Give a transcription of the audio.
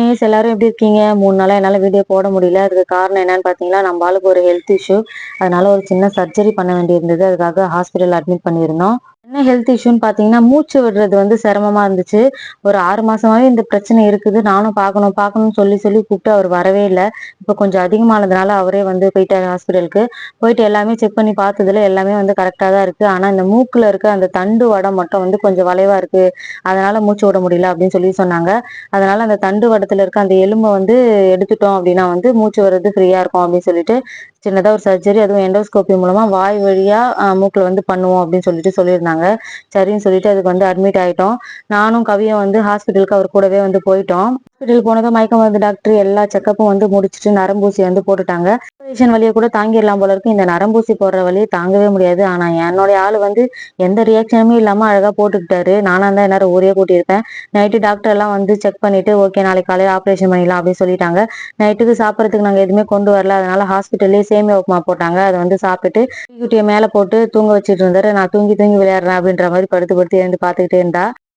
நேயர்ஸ் எல்லாரும் எப்படி இருக்கீங்க? 3 நாளா என்னால வீடியோ போட முடியல. அதுக்கு காரணம் என்னன்னு பார்த்தீங்கன்னா, நம்ம ஆளுக்கு ஒரு ஹெல்த் இஷ்யூ. அதனால ஒரு சின்ன சர்ஜரி பண்ண வேண்டியிருந்தது. அதுக்காக ஹாஸ்பிட்டல் அட்மிட் பண்ணியிருந்தோம். என்ன ஹெல்த் இஷ்யூன்னு பார்த்தீங்கன்னா, மூச்சு விடுறது சிரமமா இருந்துச்சு. ஒரு 6 மாசமாவே இந்த பிரச்சனை இருக்குது. நானும் பார்க்கணும் பார்க்கணும்னு சொல்லி சொல்லி கூப்பிட்டு அவர் வரவே இல்ல. இப்ப கொஞ்சம் அதிகமானதுனால அவரே போயிட்டாரு ஹாஸ்பிட்டலுக்கு. போயிட்டு எல்லாமே செக் பண்ணி பார்த்ததுல எல்லாமே கரெக்ட்டா தான் இருக்கு. ஆனா இந்த மூக்குல இருக்க அந்த தண்டு வடம் மட்டும் கொஞ்சம் வளைவா இருக்கு. அதனால மூச்சு விட முடியல அப்படின்னு சொல்லி சொன்னாங்க. அதனால அந்த தண்டு வடத்துல இருக்க அந்த எலும்ப எடுத்துட்டோம் அப்படின்னா மூச்சு வர்றது ஃப்ரீயா இருக்கும் அப்படின்னு சொல்லிட்டு சின்னதா ஒரு சர்ஜரி, அதுவும் எண்டோஸ்கோபி மூலமா வாய் வழியா மூக்குல பண்ணுவோம் அப்படின்னு சொல்லிட்டு சொல்லியிருந்தாங்க. சரின்னு சொல்லிட்டு அதுக்கு அட்மிட் ஆயிட்டோம். நானும் கவியும் ஹாஸ்பிட்டலுக்கு அவர் கூடவே போயிட்டோம். ஹாஸ்பிட்டல் போனதும் மயக்க மருந்து டாக்டர் எல்லா செக்கப்பும் முடிச்சுட்டு நரம்பூசி போட்டுட்டாங்க. ஆபரேஷன் வலியை கூட தாங்கிடலாம் போல இருக்கு. இந்த நரம்பூசி போடுற வலியை தாங்கவே முடியாது. ஆனா என்னுடைய ஆளு எந்த ரியாக்ஷனுமே இல்லாம அழகா போட்டுக்கிட்டாரு. நானா தான் எல்லாரும் ஊரே கூட்டியிருப்பேன். நைட்டு டாக்டர் எல்லாம் செக் பண்ணிட்டு ஓகே நாளைக்கு காலையில ஆபரேஷன் பண்ணிடலாம் அப்படின்னு சொல்லிட்டாங்க. நைட்டுக்கு சாப்பிடறதுக்கு நாங்க எதுவுமே கொண்டு வரல. அதனால ஹாஸ்பிட்டல்லே சேமியா உப்புமா போட்டாங்க. அதை சாப்பிட்டுட்டு குட்டியை மேல போட்டு தூங்க வச்சுட்டு இருந்தாரு. நான் தூங்கி தூங்கி விளையாடுறேன் அப்படின்ற மாதிரி படுத்து படுத்து எழுந்து பார்த்துக்கிட்டே இருந்தா.